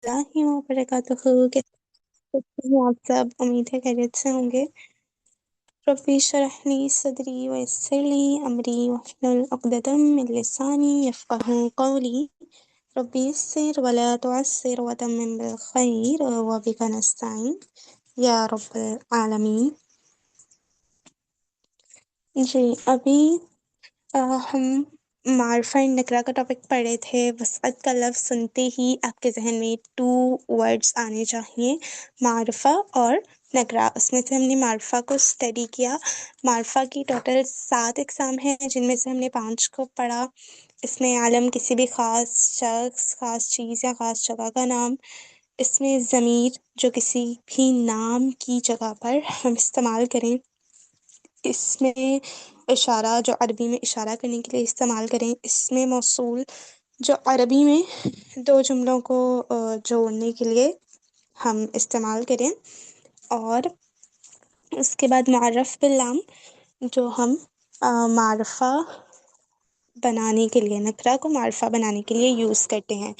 اللہ وبرکاتہ. کیسے ہیں آپ سب؟ امید ہے خیریت سے ہوں گے. ربی اشرح لی صدری ویسر لی امری واحلل عقدۃ من لسانی یفقہوا قولی. ربی یسر ولا تعسر وتمم بالخیر وبک نستعین یا رب العالمین. جی ابھی ہم معرفہ نکرہ کا ٹاپک پڑھ رہے تھے. وسعت کا لفظ سنتے ہی آپ کے ذہن میں 2 ورڈز آنے چاہیے، معرفہ اور نکرہ. اس میں سے ہم نے معرفہ کو اسٹڈی کیا. معرفہ کی ٹوٹل 7 اقسام ہیں، جن میں سے ہم نے 5 کو پڑھا. اس میں عالم کسی بھی خاص شخص، خاص چیز یا خاص جگہ کا نام. اس میں ضمیر جو کسی بھی نام کی جگہ پر ہم استعمال کریں. اس میں اشارہ جو عربی میں اشارہ کرنے کے لیے استعمال کریں. اس میں موصول جو عربی میں 2 جملوں کو جوڑنے کے لیے ہم استعمال کریں. اور اس کے بعد معرف باللام جو ہم معرفہ بنانے کے لیے، نکرہ کو معرفہ بنانے کے لیے یوز کرتے ہیں.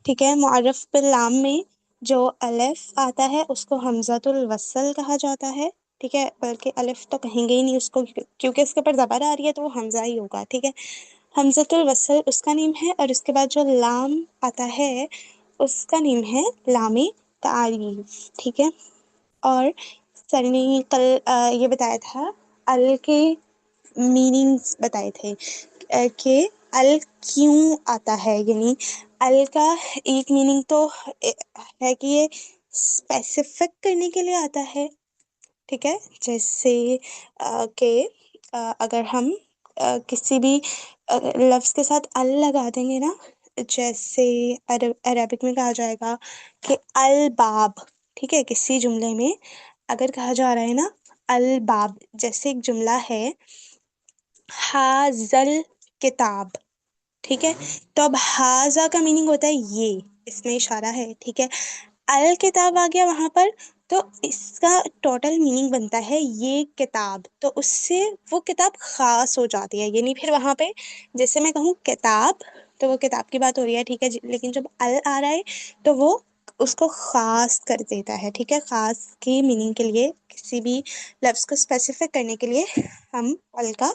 ٹھیک ہے. معرف باللام میں جو الف آتا ہے اس کو حمزۃ الوصل کہا جاتا ہے. ٹھیک ہے. بلکہ الف تو کہیں گے ہی نہیں اس کو، کیونکہ اس کے اوپر زبر آ رہی ہے تو وہ حمزہ ہی ہوگا. ٹھیک ہے. حمزۃ الوصل اس کا نیم ہے. اور اس کے بعد جو لام آتا ہے اس کا نیم ہے لام تعریف. ٹھیک ہے. اور سر نے کل یہ بتایا تھا، ال کے میننگز بتائے تھے کہ ال کیوں آتا ہے. یعنی ال کا ایک میننگ تو ہے کہ یہ اسپیسیفک کرنے کے لیے آتا ہے. ٹھیک ہے. جیسے کہ اگر ہم کسی بھی لفظ کے ساتھ ال لگا دیں گے نا، جیسے عربک میں کہا جائے گا کہ الباب. ٹھیک ہے. کسی جملے میں اگر کہا جا رہا ہے نا الباب، جیسے ایک جملہ ہے حاذل کتاب. ٹھیک ہے. تو اب حاذا کا میننگ ہوتا ہے یہ، اس میں اشارہ ہے. ٹھیک ہے. الکتاب آ گیا وہاں پر تو اس کا ٹوٹل میننگ بنتا ہے یہ کتاب. تو اس سے وہ کتاب خاص ہو جاتی ہے. یعنی پھر وہاں پہ جیسے میں کہوں کتاب تو وہ کتاب کی بات ہو رہی ہے. ٹھیک ہے. لیکن جب ال آ رہا ہے تو وہ اس کو خاص کر دیتا ہے. ٹھیک ہے. خاص کی میننگ کے لیے، کسی بھی لفظ کو اسپیسیفک کرنے کے لیے ہم ال کا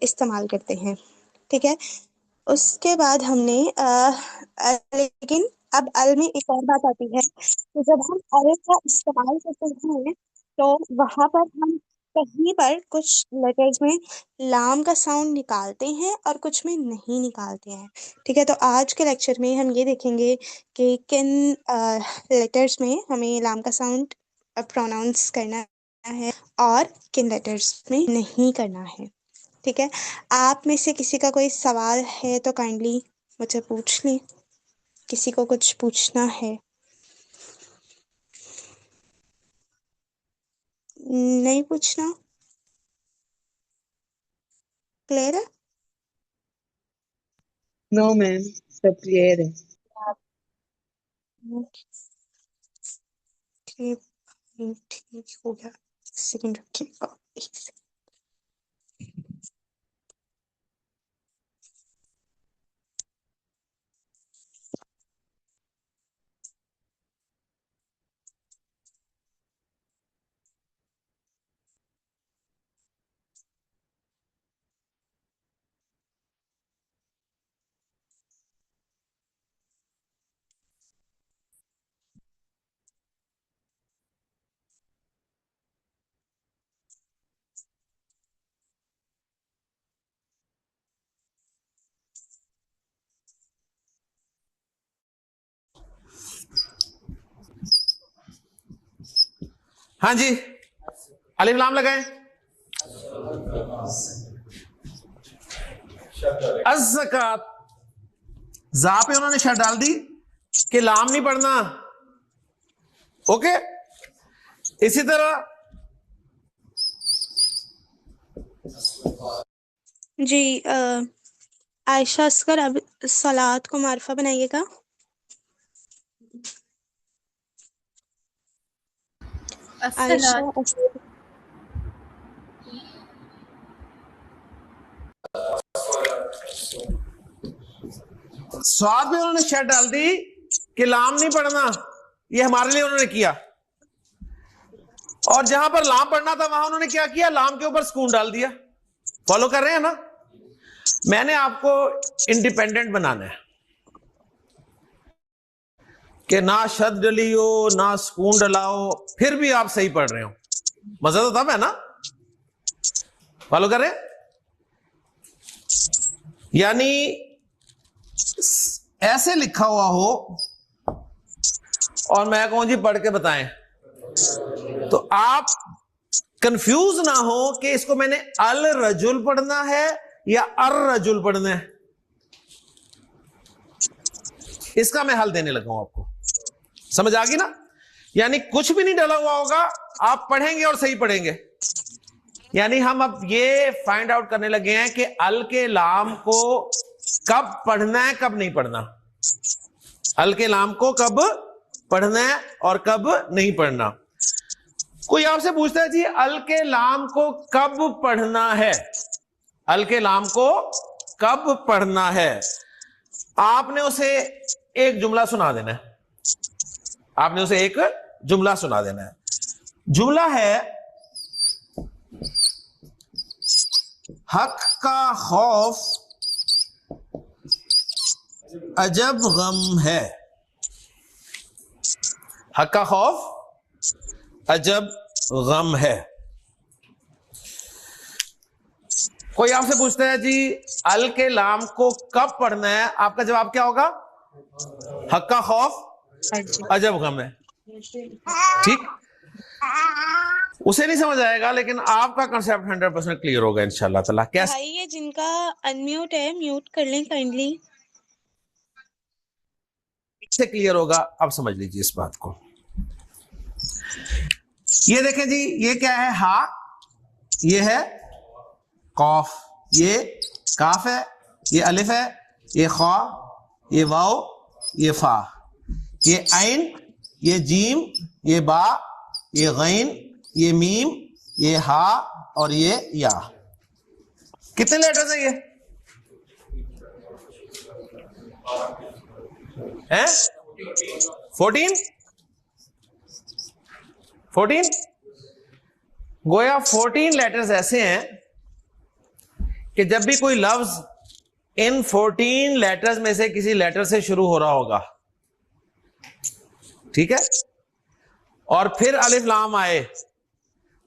استعمال کرتے ہیں. ٹھیک ہے. اس کے بعد ہم نے لیکن اب ال میں ایک اور بات آتی ہے کہ جب ہم ال کا استعمال کرتے ہیں تو وہاں پر ہم کہیں پر کچھ لیٹرز میں لام کا ساؤنڈ نکالتے ہیں اور کچھ میں نہیں نکالتے ہیں. ٹھیک ہے. تو آج کے لیکچر میں ہم یہ دیکھیں گے کہ کن لیٹرز میں ہمیں لام کا ساؤنڈ پروناؤنس کرنا ہے اور کن لیٹرز میں نہیں کرنا ہے. ٹھیک ہے. آپ میں سے کسی کا کوئی سوال ہے تو کائنڈلی مجھے پوچھ لیں. کسی کو کچھ پوچھنا ہے؟ نہیں پوچھنا؟ کلیئر ہے؟ نو میم، سب کلیئر ہے. ٹھیک ہو گیا. سیکنڈ رکھیے گا. ایک سیکنڈ. ہاں جی، الف لام لگائیں. الزکات، زا پہ انہوں نے شر ڈال دی کہ لام نہیں پڑھنا. اوکے. اسی طرح جی عائشہ اصغر، اب صلات کو معرفہ بنائیے گا. عائشہ اصغر. سواد پہ انہوں نے شر ڈال دی کہ لام نہیں پڑھنا. یہ ہمارے لیے انہوں نے کیا. اور جہاں پر لام پڑھنا تھا وہاں انہوں نے کیا کیا, لام کے اوپر سکون ڈال دیا. فالو کر رہے ہیں نا؟ میں نے آپ کو انڈیپینڈنٹ بنانا ہے کہ نہ شد ڈلی ہو نہ سکون ڈلاؤ, پھر بھی آپ صحیح پڑھ رہے ہو. مزہ تو تب ہے نا. فالو کر رہے ہیں؟ یعنی ایسے لکھا ہوا ہو اور میں کہوں جی پڑھ کے بتائیں, تو آپ کنفیوز نہ ہو کہ اس کو میں نے الرجل پڑھنا ہے یا الرجل پڑھنا ہے. اس کا میں حل دینے لگا ہوں آپ کو. سمجھ آ گئی نا؟ یعنی کچھ بھی نہیں ڈلا ہوا ہوگا, آپ پڑھیں گے اور صحیح پڑھیں گے. یعنی ہم اب یہ فائنڈ آؤٹ کرنے لگے ہیں کہ ال کے لام کو کب پڑھنا ہے کب نہیں پڑھنا. ال کے لام کو کب پڑھنا ہے اور کب نہیں پڑھنا. کوئی آپ سے پوچھتا ہے جی ال کے لام کو کب پڑھنا ہے, ال کے لام کو کب پڑھنا ہے. آپ نے اسے ایک جملہ سنا دینا ہے. آپ نے اسے ایک جملہ سنا دینا ہے. جملہ ہے حق کا خوف عجب غم ہے. حق کا خوف عجب غم ہے. کوئی آپ سے پوچھتا ہے جی ال کے لام کو کب پڑھنا ہے, آپ کا جواب کیا ہوگا؟ حق کا خوف عجب غم ہے. ٹھیک, اسے نہیں سمجھ آئے گا لیکن آپ کا کنسپٹ 100% کلیئر ہوگا انشاءاللہ تعالیٰ. کیسے؟ بھائی یہ جن کا انمیوٹ ہے میوٹ کر لیں کائنڈلی. سے کلیئر ہوگا, اب سمجھ لیجیے اس بات کو. یہ دیکھیں جی, یہ کیا ہے؟ ہا, یہ ہے قاف, یہ کاف ہے, یہ الف ہے, یہ خا, یہ واو, یہ فا, یہ عین, یہ جیم, یہ با, یہ غین, یہ میم, یہ ہا اور یہ یا. کتنے لیٹرز ہیں یہ؟ 14 گویا 14 لیٹرز ایسے ہیں کہ جب بھی کوئی لفظ ان 14 لیٹرز میں سے کسی لیٹر سے شروع ہو رہا ہوگا, ٹھیک ہے, اور پھر الف لام آئے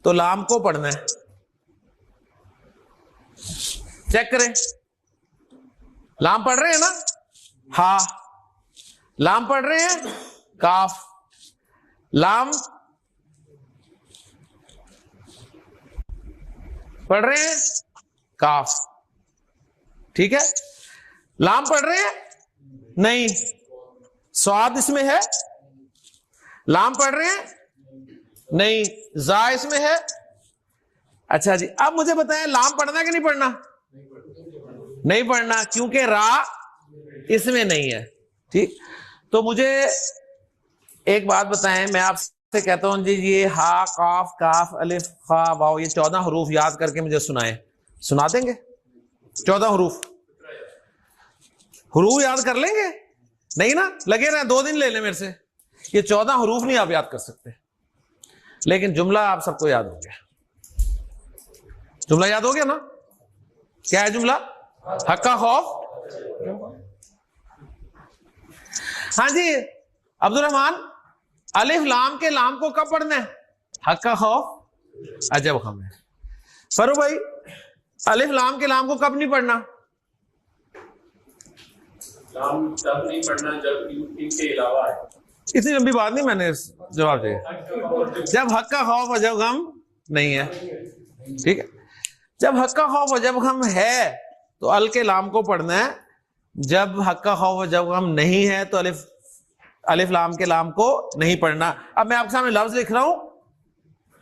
تو لام کو پڑھنا ہے. چیک کریں, لام پڑھ رہے ہیں نا؟ ہا. لام پڑھ رہے ہیں؟ کاف. لام پڑھ رہے ہیں؟ کاف. ٹھیک ہے. لام پڑھ رہے ہیں؟ نہیں. سواد اس میں ہے؟ لام پڑھ رہے ہیں؟ نہیں. زا اس میں ہے؟ اچھا جی, اب مجھے بتائیں لام پڑھنا کہ نہیں پڑھنا؟ نہیں پڑھنا, کیونکہ را اس میں نہیں ہے. ٹھیک, تو مجھے ایک بات بتائیں, میں آپ سے کہتا ہوں جی یہ ہا قاف کاف الف خا واو, یہ 14 حروف یاد کر کے مجھے سنائیں. سنا دیں گے؟ 14 حروف یاد کر لیں گے؟ نہیں نا, لگے رہے 2 دن لے لیں میرے سے. یہ 14 حروف نہیں آپ یاد کر سکتے, لیکن جملہ آپ سب کو یاد ہو گیا. جملہ یاد ہو گیا نا؟ کیا ہے جملہ؟ حق کا خوف. ہاں جی عبد الرحمان, الف لام کے لام کو کب پڑھنا ہے؟ حق کا خوف عجب غم ہے. فرو بھائی الف لام کے لام کو کب نہیں پڑھنا؟ لام تب نہیں پڑھنا جب ان کے علاوہ ہے. اتنی لمبی بات نہیں, میں نے جواب دیا. جب حق کا خوف عجب غم نہیں ہے, ٹھیک ہے, جب حق کا خوف عجب غم ہے تو ال کے لام کو پڑھنا ہے. جب حق کا خوف عجب غم نہیں ہے تو الف لام کے لام کو نہیں پڑھنا. اب میں آپ کے سامنے لفظ لکھ رہا ہوں,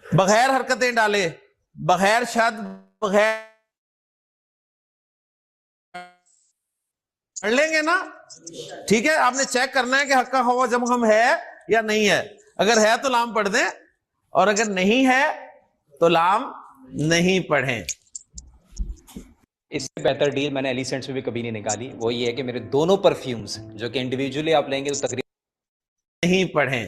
بغیر حرکتیں ڈالے, بغیر شد, بغیر پڑھ لیں گے نا, ٹھیک ہے. آپ نے چیک کرنا ہے کہ حق کا خوف عجب غم ہے یا نہیں ہے. اگر ہے تو لام پڑھ دیں, اور اگر نہیں ہے تو لام نہیں پڑھیں. اس سے بہتر ڈیل میں نے ایلی سینٹ سے بھی کبھی نہیں نکالی. وہ یہ ہے کہ میرے دونوں پرفیومز جو کہ انڈیویجولی آپ لیں گے تو تقریباً نہیں پڑھیں.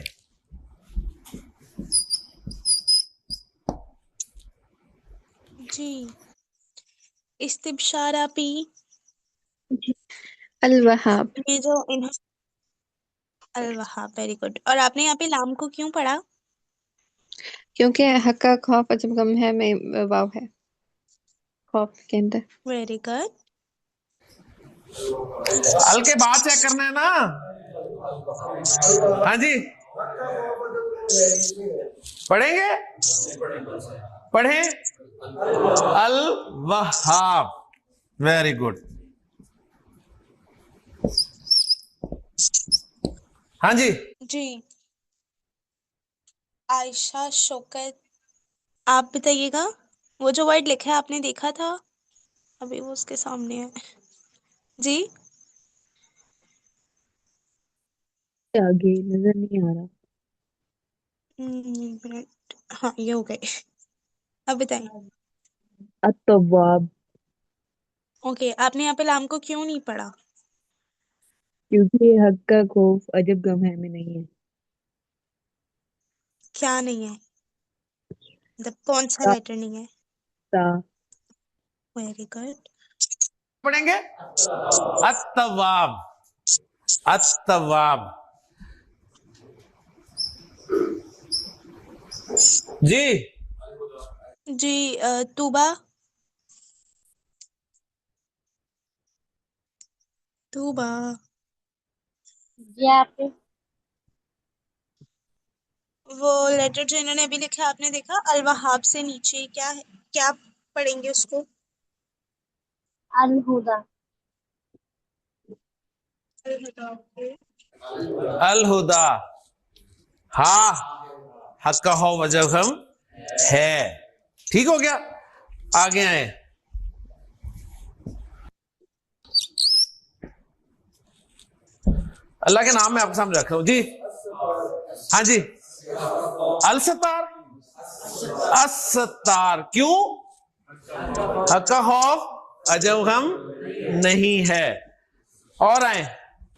جی استبشارہ پی، الوہاب. یہ جو الوہاب، ویری گڈ. اور آپ نے یہاں پہ لام کو کیوں پڑھا؟ کیونکہ حق کا خوف عجب غم ہے میں واو ہے خوف کے اندر. Very good. ال کے بعد چیک کرنا ہے نا. ہاں جی پڑھیں گے، پڑھیں. الوہاب، ویری گڈ. ہاں جی جی عائشہ شوکت، آپ بتائیے گا. وہ جو ورڈ لکھا ہے آپ نے دیکھا تھا ابھی، وہ اس کے سامنے ہے. جی آگے نظر نہیں آ رہا. منٹ، ہاں یہ ہو گئے. اب بتائیں. الطواب، اوکے، آپ نے یہاں پہ لام کو کیوں نہیں پڑھا؟ کیونکہ حق کا خوف عجب غم ہے میں نہیں ہے. کیا نہیں ہے؟ مطلب کون سا تا لیٹر نہیں ہے؟ تا ویری گڈ. پڑھیں گے. التواب، التواب. جی جی توبہ، توبہ. جی آپ وہ لیٹر جو انہوں نے ابھی لکھا آپ نے دیکھا، الوہاب سے نیچے کیا ہے؟ کیا پڑھیں گے اس کو؟ الہدا. الہدا. ہاں حق کا ہو وجہ غم ہے. ٹھیک ہو گیا. آگے آئے. اللہ کے نام میں آپ کے سامنے رکھ رہا ہوں. جی ہاں جی. الستار، الستار. کیوں؟ حق کا خوف عجب غم نہیں ہے. اور آئے.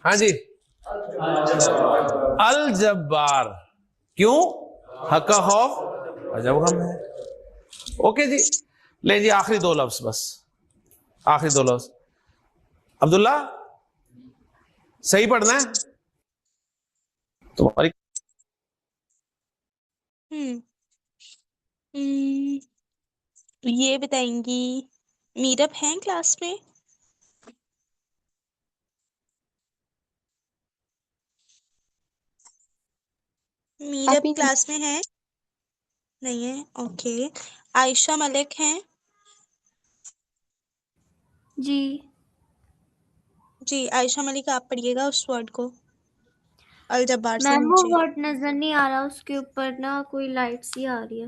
ہاں جی. الجبار. کیوں؟ حق کا خوف عجب غم ہے. اوکے جی. لیں جی آخری دو لفظ، بس آخری دو لفظ. عبداللہ صحیح پڑھنا ہے تمہاری. یہ بتائیں گی، میرب ہیں کلاس میں؟ میرب آپ ہی کلاس میں ہیں؟ نہیں ہے. اوکے. عائشہ ملک ہیں؟ جی جی عائشہ ملک آپ پڑھیے گا اس ورڈ کو الجبار سے میم وہ نیچے. ورڈ نظر نہیں آ رہا، اس کے اوپر نا کوئی لائٹ سی آ رہی ہے.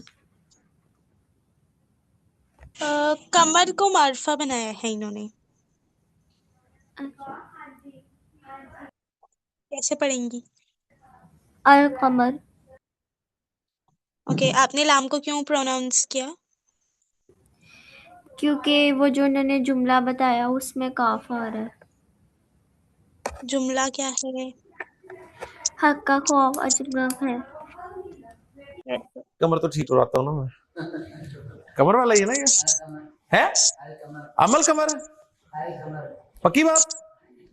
کمر کو معرفہ بنایا ہے انہوں نے، کیسے پڑھیں گی؟ القمر. اوکے. آپ نے لام کو کیوں پروناؤنس کیا؟ کیونکہ وہ جو انہوں نے جملہ بتایا اس میں کاف آ رہا ہے. جملہ کیا ہے؟ حق کا خوف عجب غم ہے. کمر تو ٹھیک کرواتا ہوں نا میں. کمر والا ہی ہے نا یہ ہے. عمل کمر پکی بات.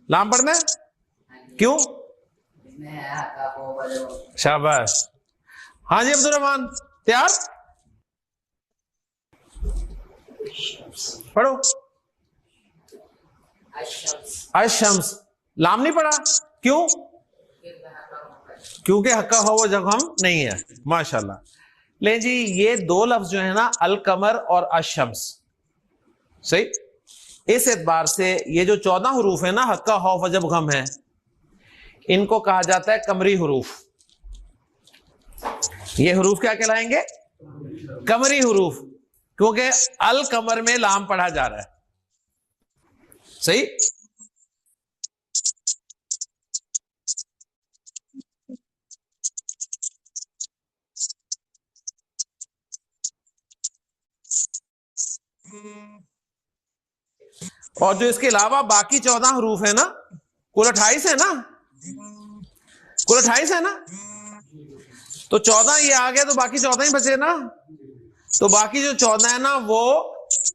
لام پڑھنا ہے. کیوں؟ شاباش. ہاں جی عبدالرحمان تیار؟ پڑھو. الشمس. لام نہیں پڑھا. کیوں؟ کیونکہ حق کا ہو وہ جب ہم نہیں ہے. ماشاءاللہ. لیں جی یہ دو لفظ جو ہے نا القمر اور الشمس، صحیح، اس اعتبار سے یہ جو 14 حروف ہیں نا حق کا خوف جب غم ہے، ان کو کہا جاتا ہے قمری حروف. یہ حروف کیا کہلائیں گے؟ قمری حروف، کیونکہ القمر میں لام پڑھا جا رہا ہے. صحیح. اور جو اس کے علاوہ باقی 14 حروف ہیں نا، کل 28 ہے نا، کل 28 ہے نا، تو 14 یہ آ گئے تو باقی 14 ہی بچے نا. تو باقی جو 14 ہے نا وہ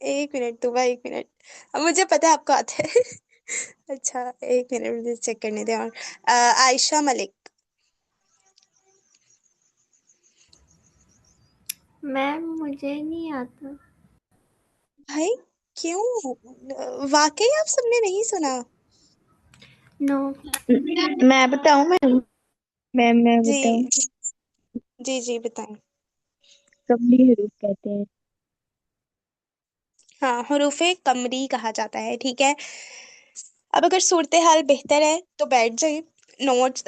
ایک منٹ تو ایک منٹ، اب مجھے پتا ہے آپ کو آتا ہے اچھا ایک منٹ مجھے چیک کرنے دیں. اور عائشہ ملک. میم مجھے نہیں آتا. بھائی کیوں، واقعی آپ سب نے نہیں سنا؟ نو. میں بتاؤں میم میں جی بتاؤں. جی جی بتائیں. قمری حروف کہتے ہیں. ہاں حروف قمری کہا جاتا ہے. ٹھیک ہے، اب اگر صورتحال بہتر ہے تو بیٹھ جائیں، نوٹس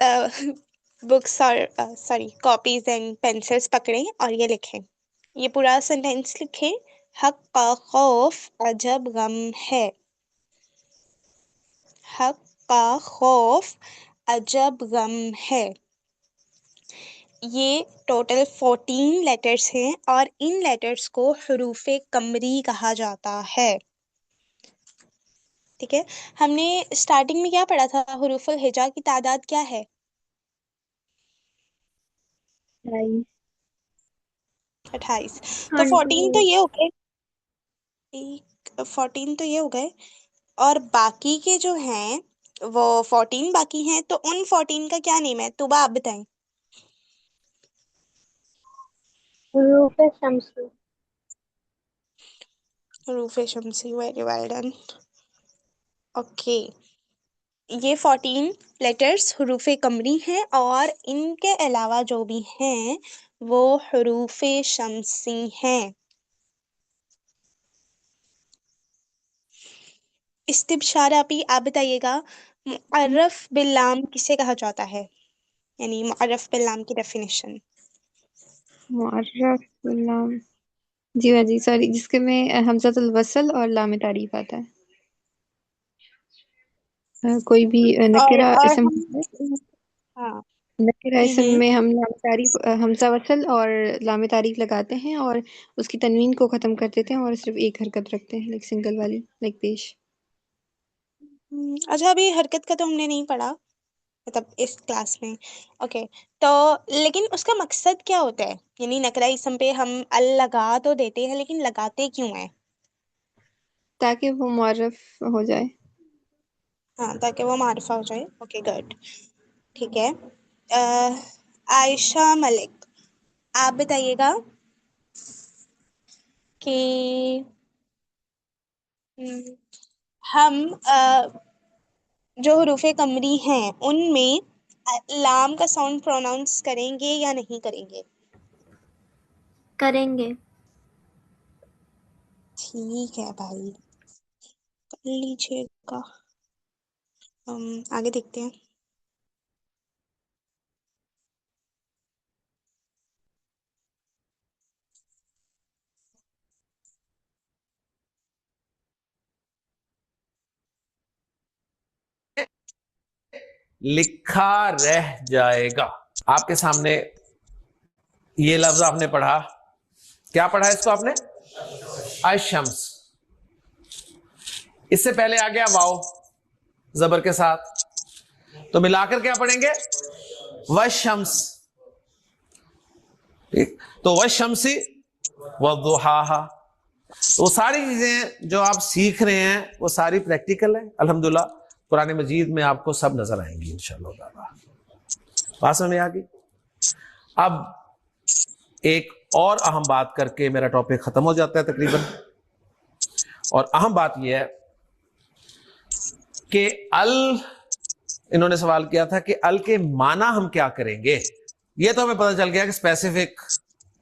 بکس اور سوری کاپیز اینڈ پینسلس پکڑیں اور یہ لکھیں. یہ پورا سینٹینس لکھیں. حق کا خوف عجب غم ہے. حق کا خوف عجب غم ہے. یہ ٹوٹل 14 لیٹرز ہیں اور ان لیٹرز کو حروف قمری کہا جاتا ہے. ٹھیک ہے، ہم نے اسٹارٹنگ میں کیا پڑھا تھا؟ حروف الہجا کی تعداد کیا ہے؟ 28. تو ہاں 14 تو جی. یہ ہو گئے، 14 تو یہ ہو گئے، اور باقی کے جو ہیں وہ 14 باقی ہیں. تو ان 14 کا کیا نیم ہے؟ طوبا آپ بتائیں. حروف شمسی. حروف شمسی، ویری ویل ڈن. اوکے، یہ 14 لیٹرز حروف قمری ہیں اور ان کے علاوہ جو بھی ہیں وہ حروف شمسی ہیں. استبشار آپ بتائیے گا، معرف باللام کسے کہا جاتا ہے؟ یعنی معرف باللام کی ڈیفینیشن. معرف لام، جی سوری، جس کے میں حمزۃ الوصل اور لام تعریف آتا ہے. کوئی بھی نکرہ اور اسم ہم ہاں نکرہ اسم ہوں میں ہم لام تعریف حمزہ وصل اور لام تعریف لگاتے ہیں اور اس کی تنوین کو ختم کر دیتے ہیں اور صرف ایک حرکت رکھتے ہیں، لائک سنگل والی، لائک پیش. اچھا ابھی حرکت کا تو ہم نے نہیں پڑھا مطلب اس کلاس میں. اوکے، تو لیکن اس کا مقصد کیا ہوتا ہے؟ یعنی نکرہ اسم پہ ہم ال لگا تو دیتے ہیں لیکن لگاتے کیوں ہیں؟ تاکہ وہ معرف ہو جائے. ہاں تاکہ وہ معرفہ ہو جائے. Okay good. ٹھیک ہے، عائشہ ملک آپ بتائیے گا کہ ہم جو حروف قمری ہیں ان میں لام کا ساؤنڈ پروناؤنس کریں گے یا نہیں کریں گے؟ کریں گے. ٹھیک ہے بھائی، کر لیجیے گا. آگے دیکھتے ہیں. لکھا رہ جائے گا. آپ کے سامنے یہ لفظ آپ نے پڑھا، کیا پڑھا اس کو آپ نے؟ الشمس. اس سے پہلے آ گیا واو زبر کے ساتھ، تو ملا کر کیا پڑھیں گے؟ والشمس. تو والشمسی والضحاہا. تو وہ ساری چیزیں جو آپ سیکھ رہے ہیں وہ ساری پریکٹیکل ہیں الحمدللہ. قرآن مجید میں آپ کو سب نظر آئیں گی انشاءاللہ تعالی. بات سمجھ میں آ گئی؟ اب ایک اور اہم بات کر کے میرا ٹاپک ختم ہو جاتا ہے تقریباً. اور اہم بات یہ ہے کہ انہوں نے سوال کیا تھا کہ ال کے معنی ہم کیا کریں گے. یہ تو ہمیں پتہ چل گیا کہ اسپیسیفک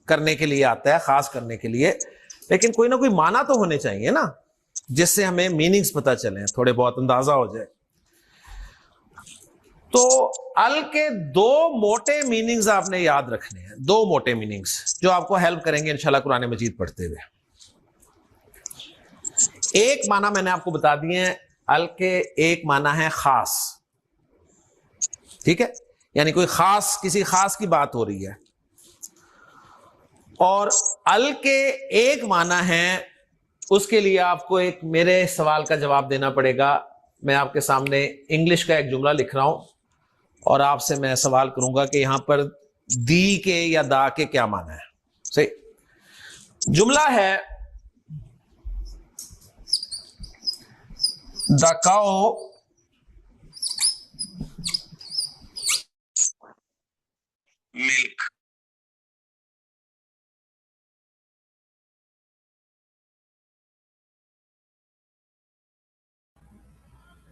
کرنے کے لیے آتا ہے، خاص کرنے کے لیے، لیکن کوئی نہ کوئی معنی تو ہونے چاہیے نا جس سے ہمیں میننگز پتہ چلیں، تھوڑے بہت اندازہ ہو جائے. تو ال کے دو موٹے میننگز آپ نے یاد رکھنے ہیں، دو موٹے میننگز جو آپ کو ہیلپ کریں گے انشاءاللہ قرآن مجید پڑھتے ہوئے. ایک معنی میں نے آپ کو بتا دیے ہیں، ال کے ایک معنی ہے خاص. ٹھیک ہے، یعنی کوئی خاص، کسی خاص کی بات ہو رہی ہے. اور ال کے ایک معنی ہے، اس کے لیے آپ کو ایک میرے سوال کا جواب دینا پڑے گا. میں آپ کے سامنے انگلش کا ایک جملہ لکھ رہا ہوں اور آپ سے میں سوال کروں گا کہ یہاں پر دی کے یا دا کے کیا معنی ہے. صحیح جملہ ہے The cow milk.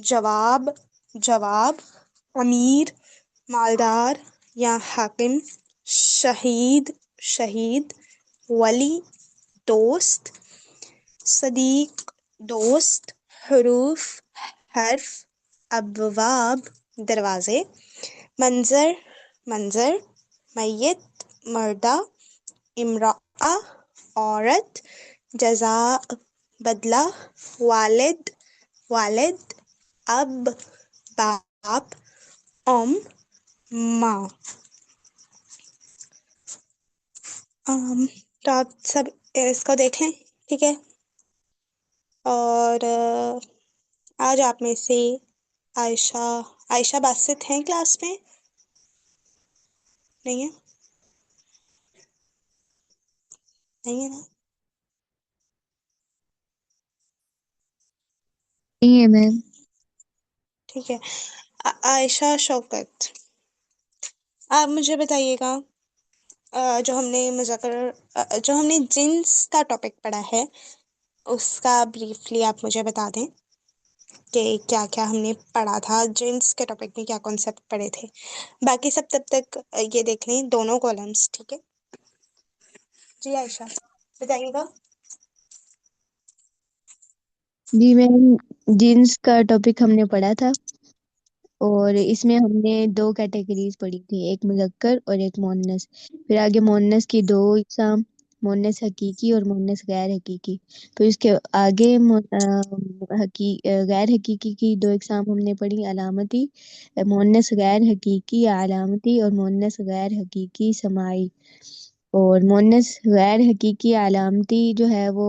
جواب جواب امیر مالدار یا حاکم شہید شہید ولی دوست صدیق دوست حروف حرف ابواب دروازے منظر منظر میت مردہ امرأة عورت جزاء بدلہ والد والد اب باپ ماں تو آپ سب اس کو دیکھ لیں ٹھیک ہے اور آج آپ میں سے عائشہ باسط ہیں کلاس میں نہیں ہے نہیں ہے نا نہیں ہے میم. ٹھیک ہے عائشہ شوکت آپ مجھے بتائیے گا جو ہم نے جو ہم نے جنس کا ٹاپک پڑھا ہے اس کا بریفلی آپ مجھے بتا دیں کہ کیا کیا ہم نے پڑھا تھا جنس کے ٹاپک میں کیا کانسیپٹ پڑھے تھے باقی سب تب تک یہ دیکھ لیں دونوں کالمس ٹھیک ہے جی عائشہ بتائیے گا جی میم جینس کا ٹاپک ہم نے پڑھا تھا اور اس میں ہم نے 2 کیٹیگریز پڑھی تھی ایک مذکر اور ایک مؤنث پھر آگے مؤنث کی 2 اقسام مؤنث حقیقی اور مؤنث غیر حقیقی پھر اس کے آگے غیر حقیقی کی 2 اقسام ہم نے پڑھی علامتی مؤنث غیر حقیقی یا علامتی اور مؤنث غیر حقیقی سماعی اور مؤنث غیر حقیقی علامتی جو ہے وہ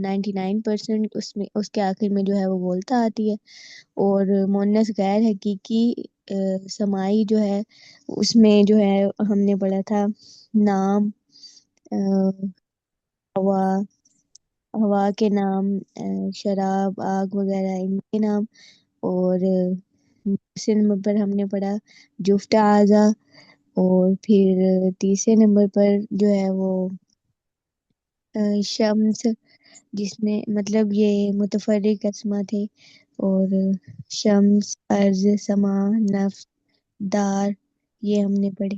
99% اس کے آخر میں جو ہے وہ بولتا آتی ہے اور مؤنث غیر حقیقی سماعی جو ہے اس میں جو ہے ہم نے پڑھا تھا نام ہوا ہوا کے نام شراب آگ وغیرہ ان کے نام اور دوسرے نمبر پر ہم نے پڑھا جفت اعضا اور پھر تیسرے نمبر پر جو ہے وہ شمس جس میں مطلب یہ متفرق اسما تھے اور شمس ارض سما نفس دار یہ ہم نے پڑھے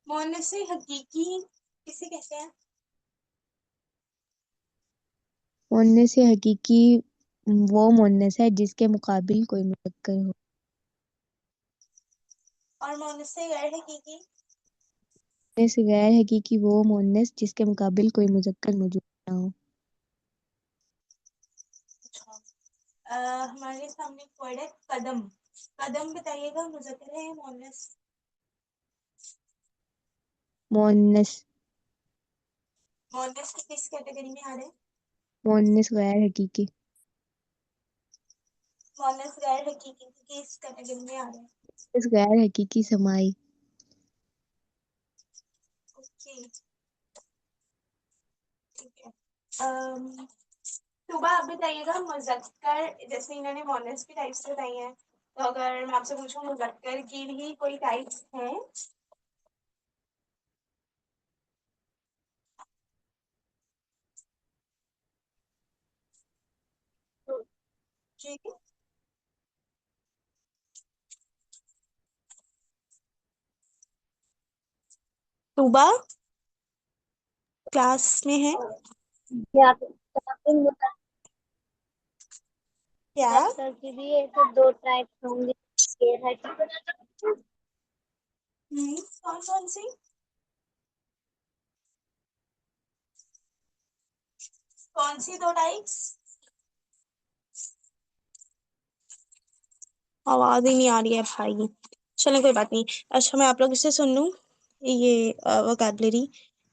مؤنث حقیقی کسے کہتے ہیں مؤنث حقیقی وہ مؤنث ہے جس کے مقابل کوئی مذکر ہو اور مؤنث غیر حقیقی مؤنث غیر حقیقی وہ مؤنث جس کے مقابل کوئی مذکر موجود نہ ہو ہمارے سامنے ایک ورڈ ہے قدم قدم بتائیے گا مذکر ہے یا مؤنث مؤنث مؤنث کس کیٹیگری میں آ رہے ہیں مؤنث غیر حقیقی مؤنث غیر حقیقی کس کیٹیگری میں آ رہے ہیں مؤنث غیر حقیقی سماعی اوکے ٹھیک ہے صبح آپ بتائیے گا مذکر جیسے انہوں نے مؤنث کی ٹائپس بتائی ہیں تو اگر میں آپ سے پوچھوں مذکر کی بھی کوئی ٹائپس ہیں جی صبح کلاس میں ہے کیا کون کون سی کون سی 2 ٹائپس آواز ہی نہیں آ رہی ہے بھائی چلیں کوئی بات نہیں اچھا میں آپ لوگ سے سن لوں یہ ووکیبلری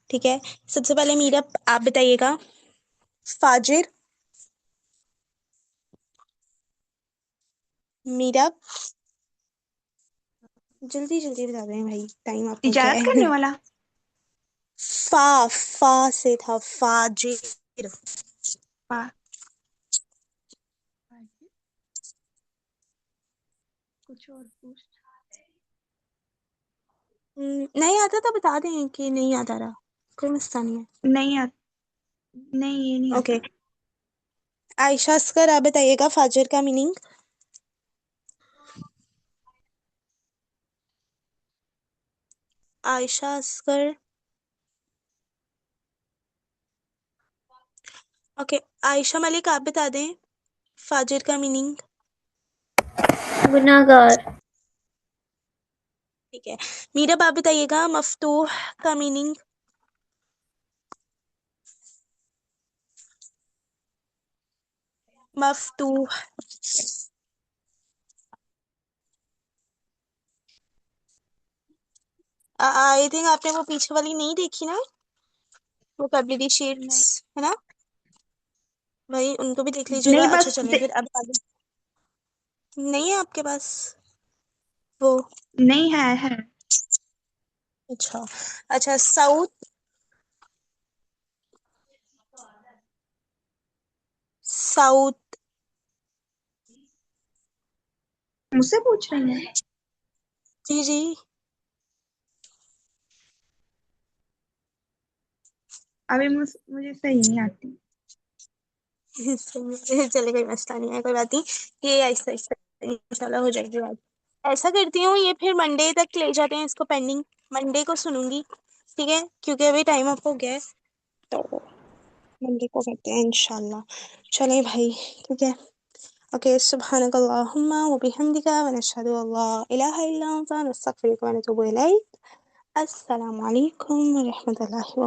ٹھیک ہے سب سے پہلے میرا آپ بتائیے گا فاجر میرا جلدی جلدی بتا دیں بھائی ٹائم آپ کو کیا تجارت ہے کرنے والا فا سے تھا فاجر کچھ اور پوچھ نہیں آتا تو بتا دیں کہ نہیں یاد آ رہا کوئی مسئلہ نہیں ہے نہیں نہیں یہ نہیں آتا اوکے عائشہ اسکر آپ بتائیے گا فاجر کا میننگ. عائشہ اسکر. اوکے عائشہ ملک آپ بتا دیں فاجر کا میننگ. گناہگار. ٹھیک ہے. میرب آپ بتائیے گا مفتوح کا میننگ. مفتوح. آئی تھنک آپ نے وہ پیچھے والی نہیں دیکھی نا، وہ قبلی شیڈس ہے نا، وہی ان کو بھی دیکھ لیجیے گا. نہیں اچھا بس چلیں پھر اب آگے. نہیں ہے آپ کے پاس وہ؟ نہیں ہے. اچھا اچھا. ساؤتھ. ساؤتھ. مجھ سے پوچھ رہی ہیں؟ جی جی. ابھی مجھے صحیح نہیں آتی. چلے کوئی مسئلہ نہیں ہے، کوئی بات نہیں. یہ آہستہ آہستہ انشاءاللہ ہو جائے گی بات. ایسا کرتی ہوں یہ پھر منڈے تک لے جاتے ہیں اس کو پینڈنگ، منڈے کو سنوں گی ٹھیک ہے، کیونکہ ابھی ٹائم اپ ہو گیا ہے تو منڈے کو کرتے ہیں انشاءاللہ. چلیں بھائی ٹھیک ہے. اوکے سبحانک اللہم وبحمدک ونشہد ان لا الہ الا انت نستغفرک ونتوب الیک. السلام علیکم ورحمۃ اللہ وبرکاتہ.